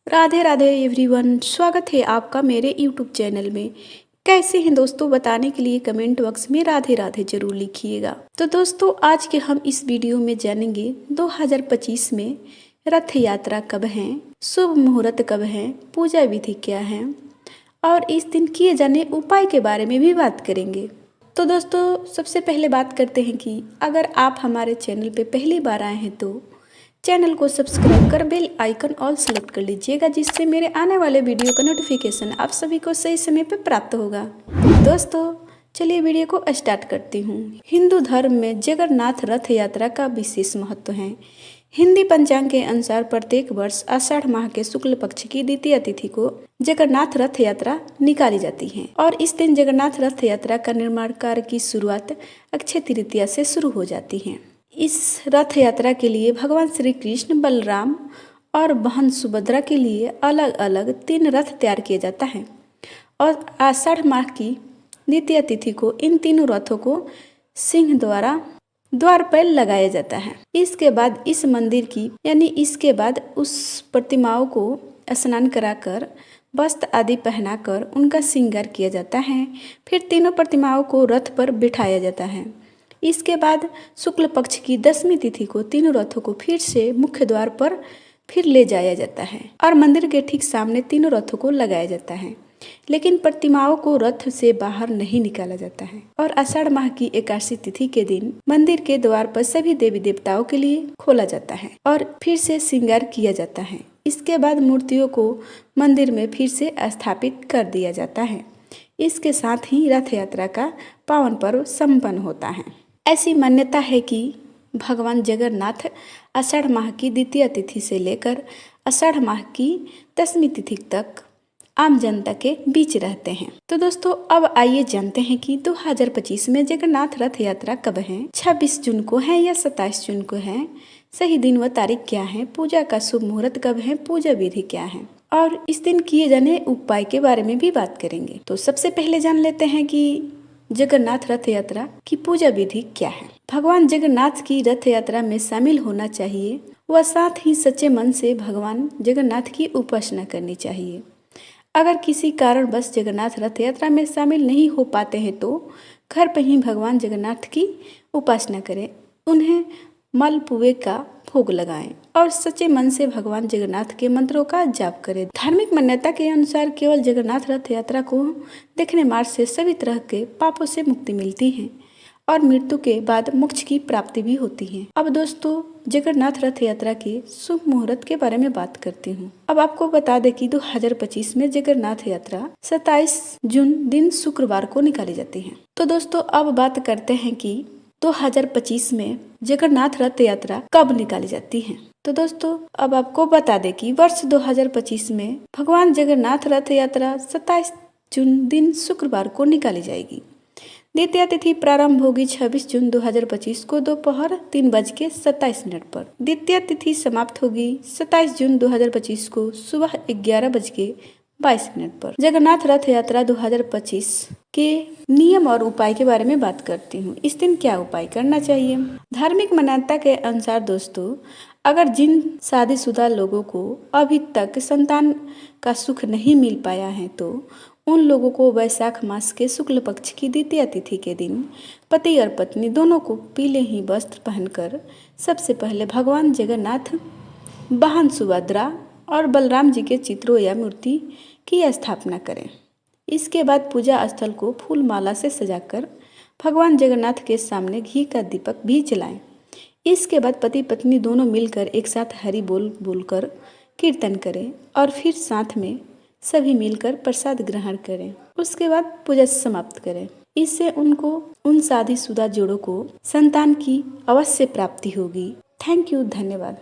Radhe Radhe everyone, स्वागत है आपका मेरे यूट्यूब चैनल में। कैसे हैं दोस्तों, बताने के लिए कमेंट बॉक्स में राधे राधे जरूर लिखिएगा। तो दोस्तों, आज के हम इस वीडियो में जानेंगे 2025 में रथ यात्रा कब है, शुभ मुहूर्त कब है, पूजा विधि क्या है और इस दिन किए जाने उपाय के बारे में भी बात करेंगे। तो दोस्तों, सबसे पहले बात करते हैं कि अगर आप हमारे चैनल पे पहली बार आए हैं तो चैनल को सब्सक्राइब कर बेल आइकन ऑल सेलेक्ट कर लीजिएगा, जिससे मेरे आने वाले वीडियो का नोटिफिकेशन आप सभी को सही समय पर प्राप्त होगा। दोस्तों, चलिए वीडियो को स्टार्ट करती हूँ। हिंदू धर्म में जगन्नाथ रथ यात्रा का विशेष महत्व है। हिंदी पंचांग के अनुसार प्रत्येक वर्ष आषाढ़ माह के शुक्ल पक्ष की द्वितीय तिथि को जगन्नाथ रथ यात्रा निकाली जाती है और इस दिन जगन्नाथ रथ यात्रा का निर्माण कार्य की शुरुआत अक्षय तृतीया से शुरू हो जाती है। इस रथ यात्रा के लिए भगवान श्री कृष्ण, बलराम और बहन सुभद्रा के लिए अलग अलग 3 रथ तैयार किया जाता है और आषाढ़ माह की द्वितीय तिथि को इन तीनों रथों को सिंह द्वारा द्वार पर लगाया जाता है। इसके बाद इस मंदिर की इसके बाद उस प्रतिमाओं को स्नान कराकर वस्त्र आदि पहनाकर उनका श्रृंगार किया जाता है। फिर तीनों प्रतिमाओं को रथ पर बिठाया जाता है। इसके बाद शुक्ल पक्ष की 10वीं तिथि को तीनों रथों को फिर से मुख्य द्वार पर फिर ले जाया जाता है और मंदिर के ठीक सामने तीनों रथों को लगाया जाता है, लेकिन प्रतिमाओं को रथ से बाहर नहीं निकाला जाता है। और आषाढ़ माह की 81 तिथि के दिन मंदिर के द्वार पर सभी देवी देवताओं के लिए खोला जाता है और फिर से श्रृंगार किया जाता है। इसके बाद मूर्तियों को मंदिर में फिर से स्थापित कर दिया जाता है। इसके साथ ही रथ यात्रा का पावन पर्व संपन्न होता है। ऐसी मान्यता है कि भगवान जगन्नाथ आषाढ़ माह की द्वितीय तिथि से लेकर आषाढ़ माह की 10वीं तिथि तक आम जनता के बीच रहते हैं। तो दोस्तों, अब आइए जानते हैं कि 2025 में जगन्नाथ रथ यात्रा कब है। 26 जून को है या 27 जून को है, सही दिन व तारीख क्या है, पूजा का शुभ मुहूर्त कब है, पूजा विधि क्या है और इस दिन किए जाने उपाय के बारे में भी बात करेंगे। तो सबसे पहले जान लेते हैं कि जगन्नाथ रथ यात्रा की पूजा विधि क्या है। भगवान जगन्नाथ की रथ यात्रा में शामिल होना चाहिए व साथ ही सच्चे मन से भगवान जगन्नाथ की उपासना करनी चाहिए। अगर किसी कारणवश जगन्नाथ रथ यात्रा में शामिल नहीं हो पाते हैं तो घर पर ही भगवान जगन्नाथ की उपासना करें, उन्हें मलपुए का भोग लगाएं और सच्चे मन से भगवान जगन्नाथ के मंत्रों का जाप करें। धार्मिक मान्यता के अनुसार केवल जगन्नाथ रथ यात्रा को देखने मात्र से सभी तरह के पापों से मुक्ति मिलती है और मृत्यु के बाद मोक्ष की प्राप्ति भी होती है। अब दोस्तों, जगन्नाथ रथ यात्रा के शुभ मुहूर्त के बारे में बात करती हूँ। अब आपको बता दें कि 2025 में जगन्नाथ यात्रा 27 जून दिन शुक्रवार को निकाली जाती है। तो दोस्तों, अब बात करते हैं कि 2025 में जगन्नाथ रथ यात्रा कब निकाली जाती है। तो दोस्तों, अब आपको बता दें कि वर्ष 2025 में भगवान जगन्नाथ रथ यात्रा 27 जून दिन शुक्रवार को निकाली जाएगी। द्वितीय तिथि प्रारंभ होगी 26 जून 2025 को दोपहर 3:27 पर। द्वितीय तिथि समाप्त होगी 27 जून 2025 को सुबह 11:22 पर। जगन्नाथ रथ यात्रा 2025 के नियम और उपाय के बारे में बात करती हूँ। इस दिन क्या उपाय करना चाहिए। धार्मिक मान्यता के अनुसार दोस्तों, अगर जिन शादीशुदा लोगों को अभी तक संतान का सुख नहीं मिल पाया है तो उन लोगों को वैशाख मास के शुक्ल पक्ष की द्वितीय तिथि के दिन पति और पत्नी दोनों को पीले ही वस्त्र पहनकर सबसे पहले भगवान जगन्नाथ, बहन सुभद्रा और बलराम जी के चित्रों या मूर्ति की स्थापना करें। इसके बाद पूजा स्थल को फूल माला से सजाकर भगवान जगन्नाथ के सामने घी का दीपक भी जलाएं। इसके बाद पति पत्नी दोनों मिलकर एक साथ हरि बोल बोलकर कीर्तन करें और फिर साथ में सभी मिलकर प्रसाद ग्रहण करें। उसके बाद पूजा समाप्त करें। इससे उन शादीशुदा जोड़ों को संतान की अवश्य प्राप्ति होगी। थैंक यू, धन्यवाद।